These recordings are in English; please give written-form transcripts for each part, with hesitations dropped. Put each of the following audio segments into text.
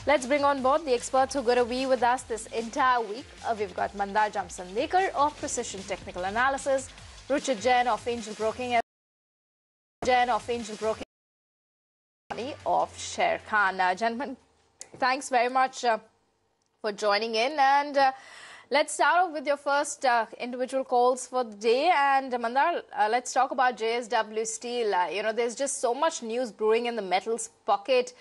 Let's bring on board the experts who are going to be with us this entire week. We've got Mandar Jamsandekar of Precision Technical Analysis, Ruchit Jain of Angel Broking, of Sher Khan. Gentlemen, thanks very much for joining in. And let's start off with your first individual calls for the day. And Mandar, let's talk about JSW Steel. There's just so much news brewing in the metals pocket.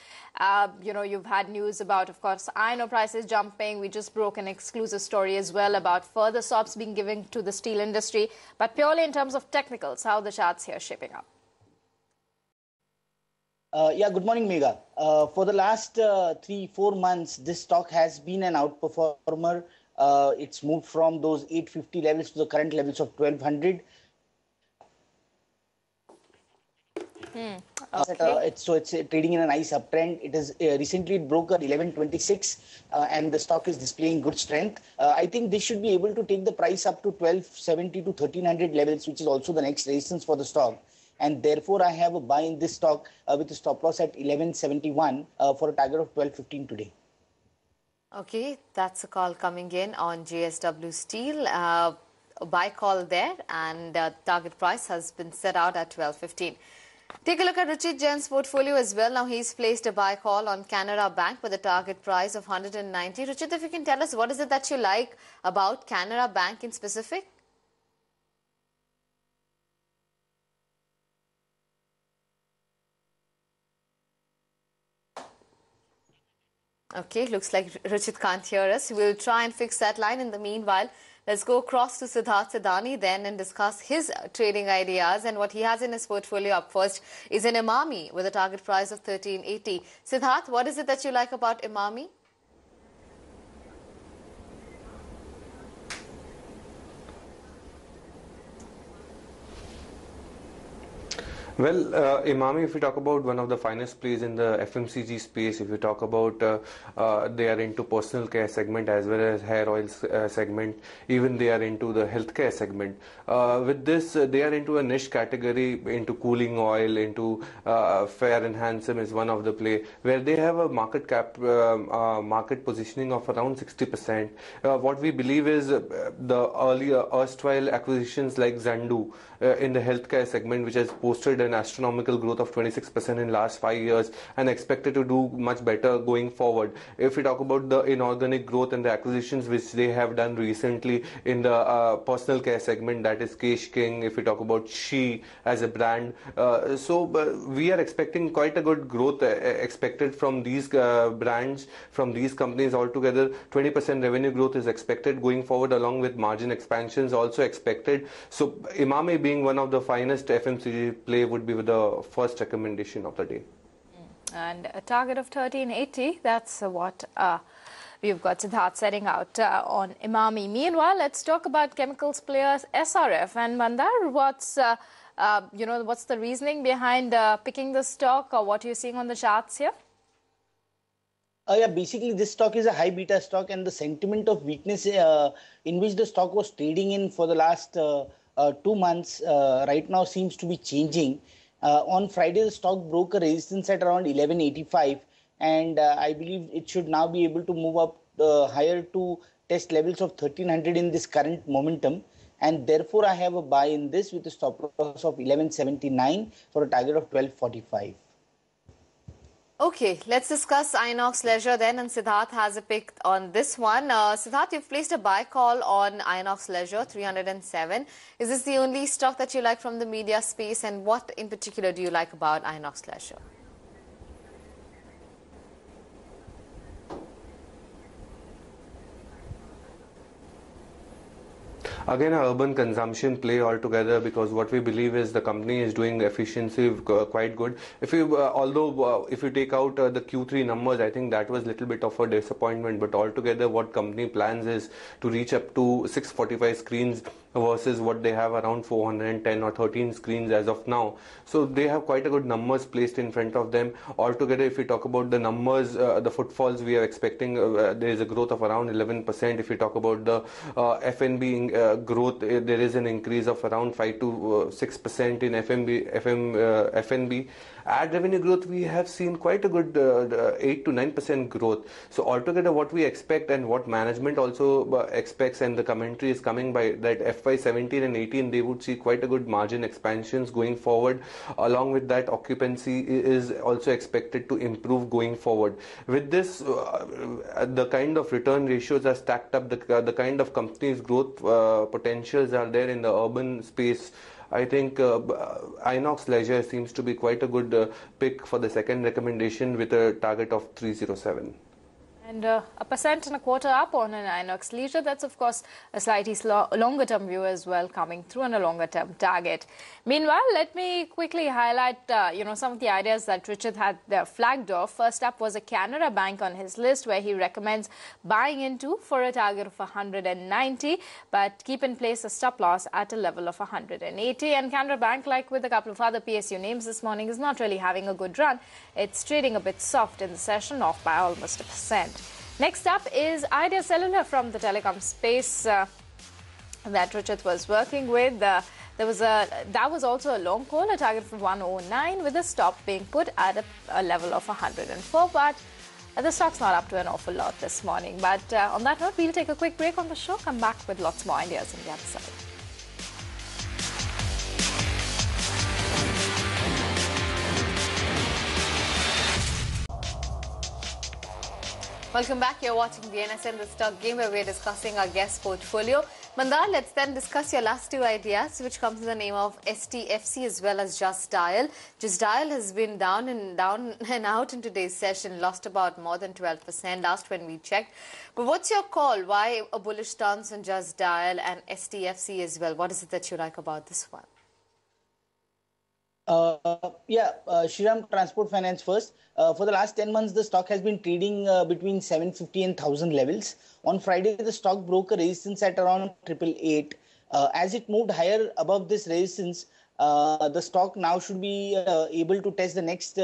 You've had news about, of course, iron ore prices jumping. We just broke an exclusive story as well about further stops being given to the steel industry. But purely in terms of technicals, how are the charts here shaping up? Good morning, Megha. For the last 3-4 months, this stock has been an outperformer. It's moved from those 850 levels to the current levels of 1200. Okay. It's trading in a nice uptrend. It is recently it broke at 1126, and the stock is displaying good strength. I think this should be able to take the price up to 1270 to 1300 levels, which is also the next resistance for the stock. And therefore, I have a buy in this stock with a stop loss at 1171 for a target of 1215 today. Okay, that's a call coming in on JSW Steel. A buy call there, and target price has been set out at 1215. Take a look at Ruchit Jain's portfolio as well. Now he's placed a buy call on Canara Bank with a target price of 190. Ruchit, if you can tell us, what is it that you like about Canara Bank in specific? Okay, looks like Ruchit can't hear us. We'll try and fix that line. In the meanwhile, let's go across to Siddharth Sidani then and discuss his trading ideas. And what he has in his portfolio up first is an Emami with a target price of 1380. Siddharth, what is it that you like about Emami? Well, Emami, if we talk about one of the finest plays in the FMCG space, if we talk about they are into personal care segment as well as hair oils segment, even they are into the healthcare segment. With this, they are into a niche category, into cooling oil, into fair and handsome is one of the play, where they have a market market positioning of around 60%. What we believe is the earlier erstwhile acquisitions like Zandu in the healthcare segment, which has posted an astronomical growth of 26% in last 5 years and expected to do much better going forward. If we talk about the inorganic growth and the acquisitions which they have done recently in the personal care segment, that is Kesh King, if we talk about She as a brand. We are expecting quite a good growth expected from these brands, from these companies altogether. 20% revenue growth is expected going forward, along with margin expansions also expected. So Emami being one of the finest FMCG play would be the first recommendation of the day. And a target of 1380, that's what we've got Siddharth setting out on Emami. Meanwhile, let's talk about chemicals players SRF. And Mandar, what's the reasoning behind picking the stock, or what you're seeing on the charts here? Basically this stock is a high beta stock, and the sentiment of weakness in which the stock was trading in for the last 2 months right now seems to be changing. On Friday, the stock broke a resistance at around 1185, and I believe it should now be able to move up higher to test levels of 1300 in this current momentum, and therefore I have a buy in this with a stop loss of 1179 for a target of 1245. Okay, let's discuss Inox Leisure then, and Siddharth has a pick on this one. Siddharth, you've placed a buy call on Inox Leisure, 307. Is this the only stock that you like from the media space, and what in particular do you like about Inox Leisure? Again, an urban consumption play altogether, because what we believe is the company is doing efficiency quite good. If you take out the Q3 numbers, I think that was a little bit of a disappointment. But altogether, what company plans is to reach up to 645 screens versus what they have around 410 or 13 screens as of now. So they have quite a good numbers placed in front of them. Altogether, if we talk about the numbers, the footfalls we are expecting, there is a growth of around 11%. If we talk about the F&B growth, there is an increase of around 5 to 6% in F&B. Ad revenue growth, we have seen quite a good 8 to 9% growth. So altogether, what we expect and what management also expects, and the commentary is coming by that FY17 and 18, they would see quite a good margin expansions going forward. Along with that, occupancy is also expected to improve going forward. With this, the kind of return ratios are stacked up, the kind of companies' growth potentials are there in the urban space. I think Inox Leisure seems to be quite a good pick for the second recommendation with a target of 307. And 1.25% up on an Inox Leisure. That's, of course, a slightly longer-term view as well, coming through on a longer-term target. Meanwhile, let me quickly highlight, some of the ideas that Richard had flagged off. First up was a Canara Bank on his list, where he recommends buying into for a target of 190, but keep in place a stop loss at a level of 180. And Canara Bank, like with a couple of other PSU names this morning, is not really having a good run. It's trading a bit soft in the session, off by almost 1%. Next up is Idea Cellular from the telecom space that Richard was working with. That was also a long call, a target for 109, with a stop being put at a level of 104. But the stock's not up to an awful lot this morning. But on that note, we'll take a quick break on the show, come back with lots more ideas on the other side. Welcome back. You're watching the NSN The Stock Game, where we're discussing our guest portfolio. Mandar, let's then discuss your last two ideas, which comes in the name of STFC as well as Just Dial. Just Dial has been down and out in today's session, lost about more than 12% last when we checked. But what's your call? Why a bullish stance on Just Dial and STFC as well? What is it that you like about this one? Shriram Transport Finance first. For the last 10 months, the stock has been trading between 750 and 1000 levels. On Friday, the stock broke a resistance at around 888. As it moved higher above this resistance, the stock now should be able to test the next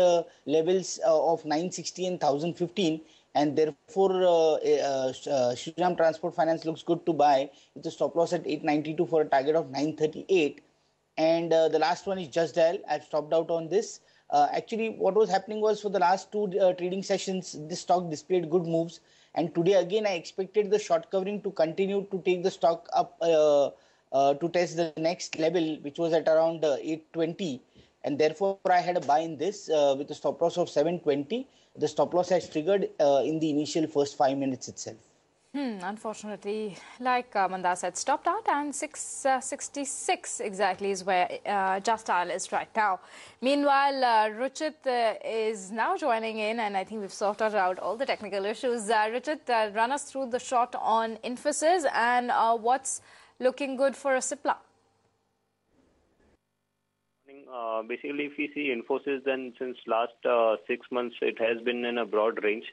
levels of 960 and 1015. And therefore, Shriram Transport Finance looks good to buy with a stop loss at 892 for a target of 938. And the last one is Just Dial. I've stopped out on this. Actually, what was happening was for the last two trading sessions, this stock displayed good moves. And today, again, I expected the short covering to continue to take the stock up to test the next level, which was at around 820. And therefore, I had a buy in this with a stop loss of 720. The stop loss has triggered in the initial first 5 minutes itself. Unfortunately, like Mandar said, stopped out, and 666 exactly is where Just Dial is right now. Meanwhile, Richard is now joining in, and I think we've sorted out all the technical issues. Richard, run us through the shot on Infosys and what's looking good for a Cipla. Basically, if we see Infosys, then since last 6 months, it has been in a broad range.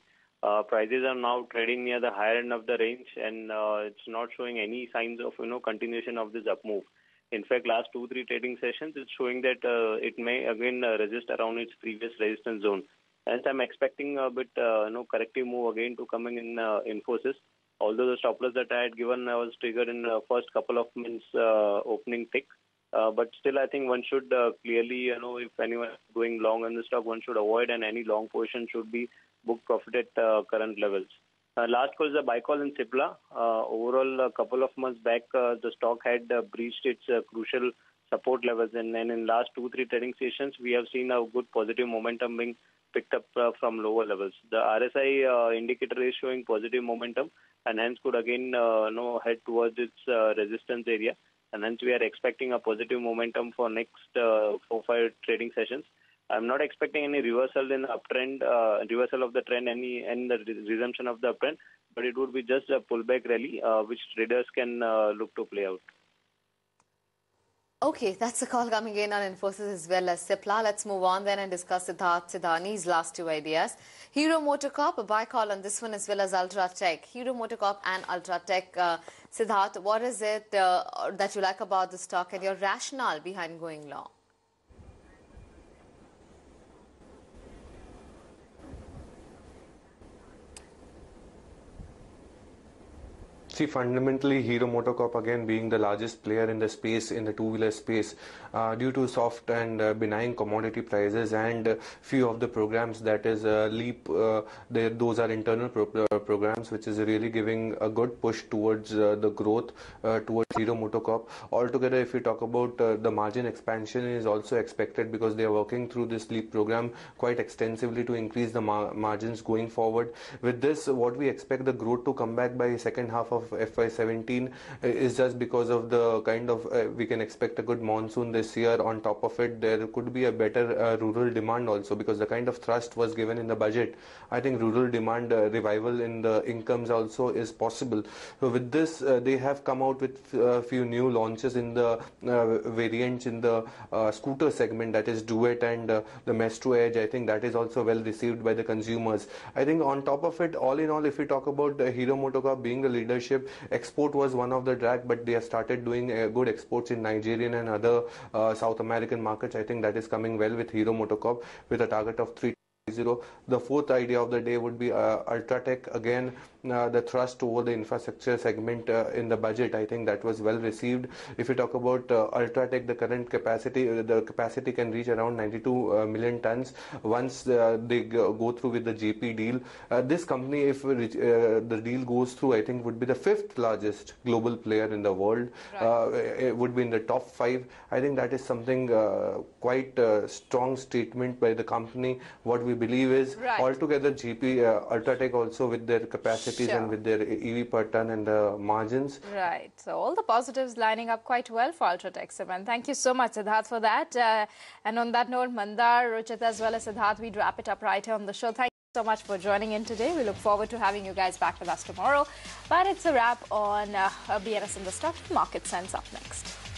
Prices are now trading near the higher end of the range, and it's not showing any signs of continuation of this up move. In fact, last 2-3 trading sessions, it's showing that it may again resist around its previous resistance zone. Hence, I'm expecting a bit corrective move again to coming in Infosys. Although the stop loss that I had given was triggered in the first couple of minutes opening tick. But still, I think one should clearly, if anyone is going long on the stock, one should avoid, and any long position should be book profit at current levels. Last call is a buy call in Cipla. Overall, a couple of months back, the stock had breached its crucial support levels, and then in last 2-3 trading sessions, we have seen a good positive momentum being picked up from lower levels. The RSI indicator is showing positive momentum, and hence could again head towards its resistance area. And hence we are expecting a positive momentum for next 4-5 trading sessions. I'm not expecting any reversal in the uptrend, reversal of the trend, and the resumption of the uptrend, but it would be just a pullback rally, which traders can look to play out. Okay, that's a call coming in on Infosys as well as Cipla. Let's move on then and discuss Siddharth Sidhani's last two ideas. Hero MotoCorp, a buy call on this one as well as Ultratech. Hero MotoCorp and Ultratech. Siddharth, what is it that you like about the stock and your rationale behind going long? See, fundamentally, Hero MotoCorp again being the largest player in the space, in the two-wheeler space, due to soft and benign commodity prices and few of the programs, that is LEAP, those are internal programs, which is really giving a good push towards the growth towards Hero MotoCorp. Altogether, if we talk about the margin expansion is also expected because they are working through this LEAP program quite extensively to increase the margins going forward. With this, what we expect the growth to come back by second half of FY17 is just because of the kind of we can expect a good monsoon this year. On top of it, there could be a better rural demand also because the kind of thrust was given in the budget. I think rural demand revival in the incomes also is possible. So with this, they have come out with a few new launches in the variants in the scooter segment, that is Duet and the Maestro Edge. I think that is also well received by the consumers. I think on top of it, all in all, if we talk about Hero MotoCorp being the leadership, export was one of the drag, but they have started doing good exports in Nigerian and other South American markets. I think that is coming well with Hero MotoCorp with a target of 3. The fourth idea of the day would be Ultratech. Again, the thrust over the infrastructure segment in the budget, I think that was well received. If you talk about Ultratech, the current capacity can reach around 92 million tons once they go through with the JP deal. This company, if the deal goes through, I think would be the fifth largest global player in the world. Right. It would be in the top 5. I think that is something quite strong statement by the company. What we believe is altogether Ultratech also with their capacities and with their EV per ton and the margins. Right. So all the positives lining up quite well for Ultratech, Sivan. Thank you so much, Siddharth, for that. And on that note, Mandar, Ruchita, as well as Siddharth, we'd wrap it up right here on the show. Thank you so much for joining in today. We look forward to having you guys back with us tomorrow. But it's a wrap on BNS in the Stock Market Sense up next.